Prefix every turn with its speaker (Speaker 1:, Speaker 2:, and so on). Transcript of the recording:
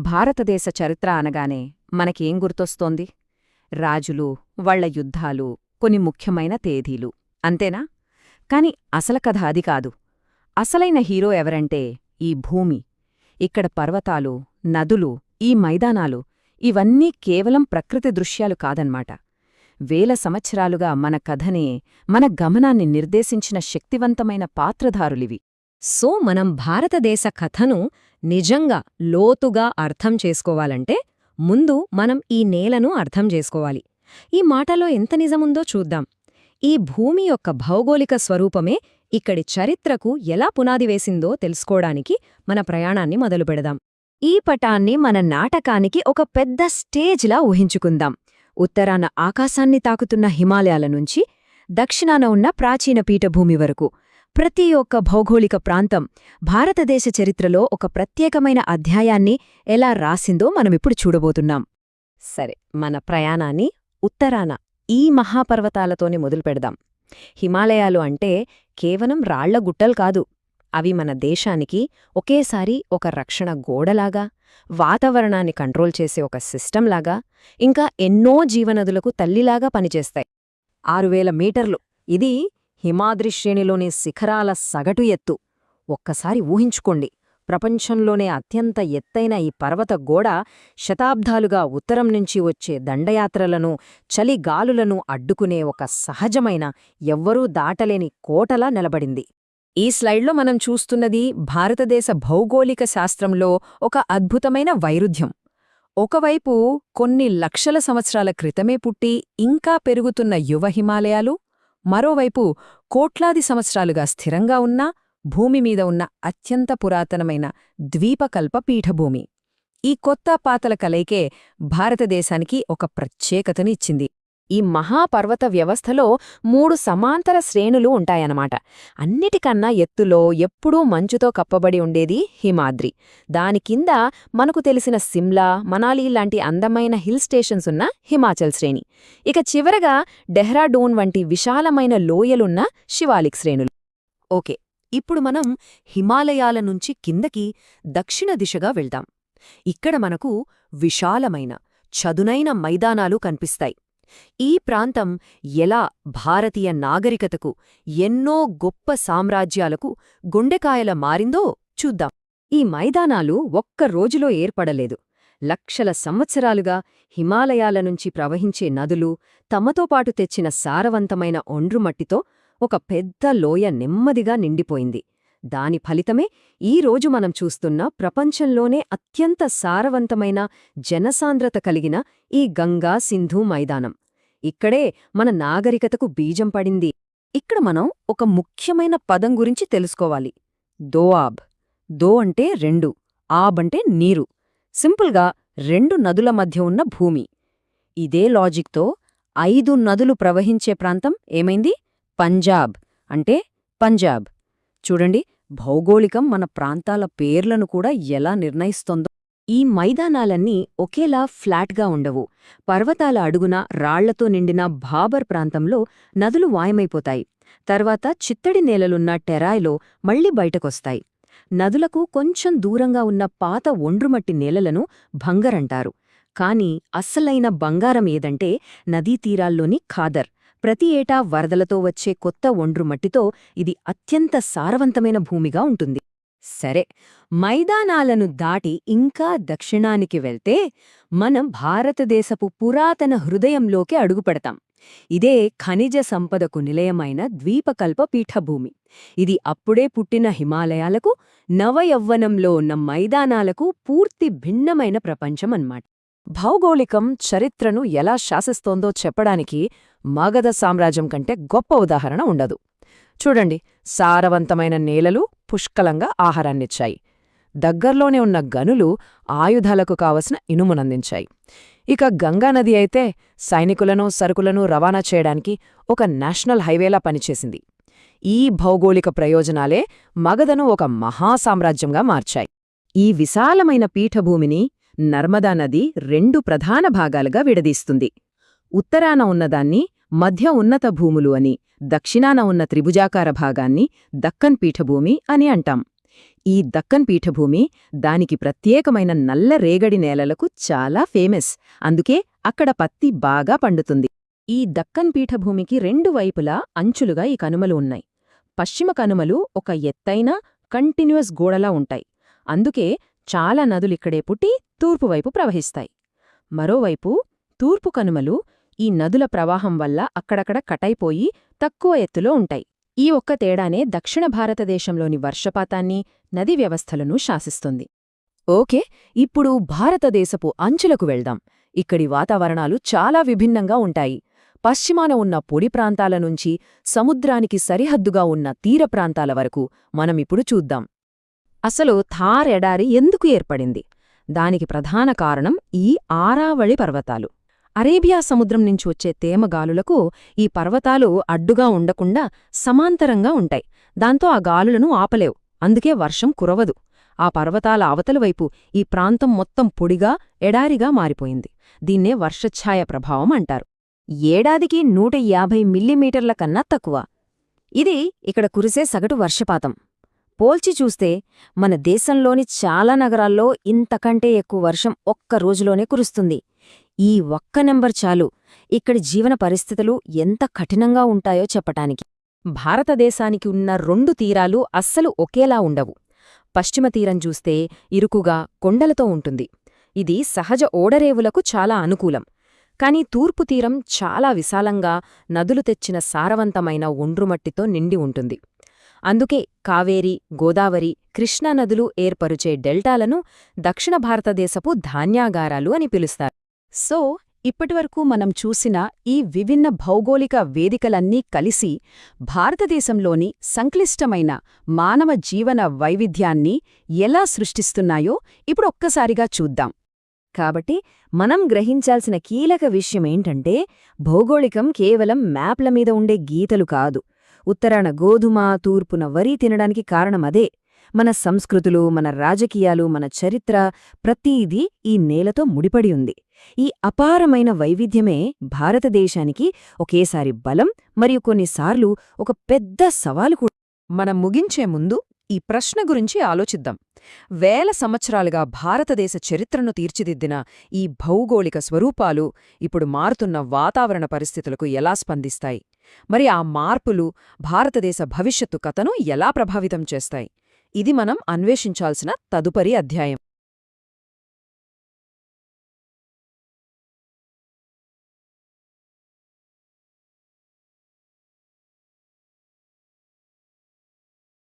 Speaker 1: భారతదేశ చరిత్ర అనగానే మనకేం గుర్తొస్తోంది? రాజులు, వాళ్ల యుద్ధాలు, కొన్ని ముఖ్యమైన తేదీలు అంతేనా? కాని అసల కథ అది కాదు. అసలైన హీరో ఎవరంటే ఈ భూమి. ఇక్కడ పర్వతాలు, నదులు, ఈ మైదానాలు ఇవన్నీ కేవలం ప్రకృతి దృశ్యాలు కాదన్మాట. వేల సంవత్సరాలుగా మన కథనే, మన గమనాన్ని నిర్దేశించిన శక్తివంతమైన పాత్రధారులివి.
Speaker 2: సో మనం భారతదేశ కథను నిజంగా లోతుగా అర్థం చేసుకోవాలంటే ముందు మనం ఈ నేలను అర్థం చేసుకోవాలి. ఈ మాటలో ఎంత నిజముందో చూద్దాం. ఈ భూమి యొక్క భౌగోళిక స్వరూపమే ఇక్కడి చరిత్రకు ఎలా పునాది వేసిందో తెలుసుకోవడానికి మన ప్రయాణాన్ని మొదలుపెడదాం. ఈ పటాన్ని మన నాటకానికి ఒక పెద్ద స్టేజ్లా ఊహించుకుందాం. ఉత్తరాన ఆకాశాన్ని తాకుతున్న హిమాలయాల నుంచి దక్షిణాన ఉన్న ప్రాచీన పీఠభూమి వరకు ప్రతి ఒక్క భౌగోళిక ప్రాంతం భారతదేశ చరిత్రలో ఒక ప్రత్యేకమైన అధ్యాయాన్ని ఎలా రాసిందో మనమిప్పుడు చూడబోతున్నాం. సరే, మన ప్రయాణాన్ని ఉత్తరాన ఈ మహాపర్వతాలతోనే మొదలుపెడదాం. హిమాలయాలు అంటే కేవలం రాళ్ల గుట్టలు కాదు. అవి మన దేశానికి ఒకేసారి ఒక రక్షణ గోడలాగా, వాతావరణాన్ని కంట్రోల్ చేసే ఒక సిస్టంలాగా, ఇంకా ఎన్నో జీవనదులకు తల్లిలాగా పనిచేస్తాయి. 6000 మీటర్లు ఇది హిమాద్రి శ్రేణిలోని శిఖరాల సగటు ఎత్తు. ఒక్కసారి ఊహించుకోండి, ప్రపంచంలోనే అత్యంత ఎత్తైన ఈ పర్వత గోడ శతాబ్దాలుగా ఉత్తరం నుంచి వచ్చే దండయాత్రలను, చలిగాలులను అడ్డుకునే ఒక సహజమైన, ఎవ్వరూ దాటలేని కోటలా నిలబడింది. ఈ స్లైడ్లో మనం చూస్తున్నది భారతదేశ భౌగోళిక శాస్త్రంలో ఒక అద్భుతమైన వైరుధ్యం. ఒకవైపు కొన్ని లక్షల సంవత్సరాల క్రితమే పుట్టి ఇంకా పెరుగుతున్న యువ హిమాలయాలు, మరోవైపు కోట్లాది సంవత్సరాలుగా స్థిరంగా ఉన్న భూమిమీద ఉన్న అత్యంత పురాతనమైన ద్వీపకల్ప పీఠభూమి. ఈ కొత్త పాతల కలయికే భారతదేశానికి ఒక ప్రత్యేకతని ఇచ్చింది. ఈ మహాపర్వత వ్యవస్థలో 3 సమాంతర శ్రేణులు ఉంటాయన్నమాట. అన్నిటికన్నా ఎత్తులో ఎప్పుడూ మంచుతో కప్పబడి ఉండేది హిమాద్రి. దాని కింద మనకు తెలిసిన సిమ్లా, మనాలి లాంటి అందమైన హిల్ స్టేషన్స్ ఉన్న హిమాచల్ శ్రేణి. ఇక చివరగా డెహ్రాడూన్ వంటి విశాలమైన లోయలున్న శివాలిక్ శ్రేణులు. ఓకే, ఇప్పుడు మనం హిమాలయాల నుంచి కిందకి దక్షిణ దిశగా వెళ్దాం. ఇక్కడ మనకు విశాలమైన, చదునైన మైదానాలు కనిపిస్తాయి. ఈ ప్రాంతం ఎలా భారతీయ నాగరికతకు, ఎన్నో గొప్ప సామ్రాజ్యాలకు గుండెకాయల మారిందో చూద్దాం. ఈ మైదానాలు ఒక్క రోజులో ఏర్పడలేదు. లక్షల సంవత్సరాలుగా హిమాలయాల నుంచి ప్రవహించే నదులు, తమతో పాటు తెచ్చిన సారవంతమైన ఒండ్రుమట్టితో ఒక పెద్ద లోయ నెమ్మదిగా నిండిపోయింది. దాని ఫలితమే ఈరోజు మనం చూస్తున్న ప్రపంచంలోనే అత్యంత సారవంతమైన, జనసాంద్రత కలిగిన ఈ గంగా సింధు మైదానం. ఇక్కడే మన నాగరికతకు బీజం పడింది. ఇక్కడ మనం ఒక ముఖ్యమైన పదం గురించి తెలుసుకోవాలి. దోఆబ్. దో అంటే 2, ఆబ్ అంటే నీరు. సింపుల్గా 2 నదుల మధ్య ఉన్న భూమి. ఇదే లాజిక్తో 5 నదులు ప్రవహించే ప్రాంతం ఏమైంది? పంజాబ్ అంటే పంజాబ్. చూడండి, భౌగోళికం మన ప్రాంతాల పేర్లను కూడా ఎలా నిర్ణయిస్తోందో. ఈ మైదానాలన్నీ ఒకేలా ఫ్లాట్గా ఉండవు. పర్వతాల అడుగున రాళ్లతో నిండిన భాబర్ ప్రాంతంలో నదులు వాయమైపోతాయి. తర్వాత చిత్తడి నేలలున్న టెరాయ్లో మళ్లీ బయటకొస్తాయి. నదులకు కొంచెం దూరంగా ఉన్న పాత ఒండ్రుమట్టి నేలలను భంగరంటారు. కాని అస్సలైన బంగారం ఏదంటే నదీతీరాల్లోని ఖాదర్. ప్రతి ఏటా వరదలతో వచ్చే కొత్త ఒండ్రుమట్టితో ఇది అత్యంత సారవంతమైన భూమిగా ఉంటుంది. సరే, మైదానాలను దాటి ఇంకా దక్షిణానికి వెళ్తే మనం భారతదేశపు పురాతన హృదయంలోకి అడుగుపెడతాం. ఇదే ఖనిజ సంపదకు నిలయమైన ద్వీపకల్ప పీఠభూమి. ఇది అప్పుడే పుట్టిన హిమాలయాలకు, నవయవ్వనంలో ఉన్న మైదానాలకు పూర్తి భిన్నమైన ప్రపంచమన్నమాట. భౌగోళికం చరిత్రను ఎలా శాసిస్తోందో చెప్పడానికి మగధ సామ్రాజ్యం కంటే గొప్ప ఉదాహరణ ఉండదు. చూడండి, సారవంతమైన నేలలు పుష్కలంగా ఆహారాన్నిచ్చాయి. దగ్గర్లోనే ఉన్న గనులు ఆయుధాలకు కావలసిన ఇనుమునందించాయి. ఇక గంగానది అయితే సైనికులను, సరుకులను రవాణా చేయడానికి ఒక నేషనల్ హైవేలా పనిచేసింది. ఈ భౌగోళిక ప్రయోజనాలే మగధను ఒక మహాసామ్రాజ్యంగా మార్చాయి. ఈ విశాలమైన పీఠభూమిని నర్మదా నది 2 ప్రధాన భాగాలుగా విడదీస్తుంది. ఉత్తరాన ఉన్నదాన్ని మధ్య ఉన్నత భూములు అని, దక్షిణాన ఉన్న త్రిభుజాకార భాగాన్ని దక్కన్ పీఠభూమి అని అంటాం.
Speaker 1: ఈ దక్కన్ పీఠభూమి దానికి ప్రత్యేకమైన నల్ల రేగడి నేలలకు చాలా ఫేమస్. అందుకే అక్కడ పత్తి బాగా పండుతుంది. ఈ దక్కన్ పీఠభూమికి రెండు వైపులా అంచులుగా ఈ కనుమలు ఉన్నాయి. పశ్చిమ కనుమలు ఒక ఎత్తైన కంటిన్యూస్ గోడలా ఉంటాయి. అందుకే చాలా నదులిక్కడే పుట్టి తూర్పువైపు ప్రవహిస్తాయి. మరోవైపు తూర్పు కనుమలు ఈ నదుల ప్రవాహం వల్ల అక్కడక్కడ కటైపోయి తక్కువ ఎత్తులో ఉంటాయి. ఈ ఒక్క తేడానే దక్షిణ భారతదేశంలోని వర్షపాతాన్ని, నదీ వ్యవస్థలను శాసిస్తుంది. ఓకే, ఇప్పుడు భారతదేశపు అంచులకు వెళ్దాం. ఇక్కడి వాతావరణాలు చాలా విభిన్నంగా ఉంటాయి. పశ్చిమాన ఉన్న పొడి ప్రాంతాల నుంచి సముద్రానికి సరిహద్దుగా ఉన్న తీర ప్రాంతాల వరకు మనమిప్పుడు చూద్దాం. అసలు థార్ ఎడారి ఎందుకు ఏర్పడింది? దానికి ప్రధాన కారణం ఈ ఆరావళి పర్వతాలు. అరేబియా సముద్రం నుంచి వచ్చే తేమగాలులకు ఈ పర్వతాలు అడ్డుగా ఉండకుండా సమాంతరంగా ఉంటాయి. దాంతో ఆ గాలులను ఆపలేవు. అందుకే వర్షం కురవదు. ఆ పర్వతాల అవతలవైపు ఈ ప్రాంతం మొత్తం పొడిగా, ఎడారిగా మారిపోయింది. దీన్నే వర్షఛాయ ప్రభావం అంటారు. ఏడాదికి 150 మిల్లీమీటర్ల కన్నా తక్కువ. ఇది ఇక్కడ కురిసే సగటు వర్షపాతం. పోల్చి చూస్తే మన దేశంలోని చాలా నగరాల్లో ఇంతకంటే ఎక్కువ వర్షం ఒక్క రోజులోనే కురుస్తుంది. ఈ ఒక్క నెంబర్ చాలు ఇక్కడి జీవన పరిస్థితులు ఎంత కఠినంగా ఉంటాయో చెప్పటానికి. భారతదేశానికి ఉన్న 2 తీరాలు అస్సలు ఒకేలా ఉండవు. పశ్చిమ తీరం చూస్తే ఇరుకుగా కొండలతో ఉంటుంది. ఇది సహజ ఓడరేవులకు చాలా అనుకూలం. కాని తూర్పు తీరం చాలా విశాలంగా నదులు తెచ్చిన సారవంతమైన ఒండ్రుమట్టితో నిండి ఉంటుంది. అందుకే కావేరి, గోదావరి, కృష్ణా నదులు ఏర్పరుచే డెల్టాలను దక్షిణ భారతదేశపు ధాన్యాగారాలు అని పిలుస్తారు. సో, ఇప్పటివరకు మనం చూసిన ఈ విభిన్న భౌగోళిక వేదికలన్నీ కలిసి భారతదేశంలోని సంక్లిష్టమైన మానవ జీవన వైవిధ్యాన్ని ఎలా సృష్టిస్తున్నాయో ఇప్పుడు ఒక్కసారిగా చూద్దాం. కాబట్టి మనం గ్రహించాల్సిన కీలక విషయమేంటంటే, భౌగోళికం కేవలం మ్యాప్ల మీద ఉండే గీతలు కాదు. ఉత్తరాన గోధుమ, తూర్పున వరి తినడానికి కారణమదే. మన సంస్కృతులు, మన రాజకీయాలు, మన చరిత్ర ప్రతీదీ ఈ నేలతో ముడిపడి ఉంది. ఈ అపారమైన వైవిధ్యమే భారతదేశానికి ఒకేసారి బలం మరియు కొన్నిసార్లు ఒక పెద్ద సవాలు కూడా. మనం ముగించే ముందు ఈ ప్రశ్న గురించి ఆలోచిద్దాం. వేల సంవత్సరాలుగా భారతదేశ చరిత్రను తీర్చిదిద్దిన ఈ భౌగోళిక స్వరూపాలు ఇప్పుడు మారుతున్న వాతావరణ పరిస్థితులకు ఎలా స్పందిస్తాయి? మరి ఆ మార్పులు భారతదేశ భవిష్యత్తు కథను ఎలా ప్రభావితం చేస్తాయి? ఇది మనం అన్వేషించాల్సిన తదుపరి అధ్యాయం.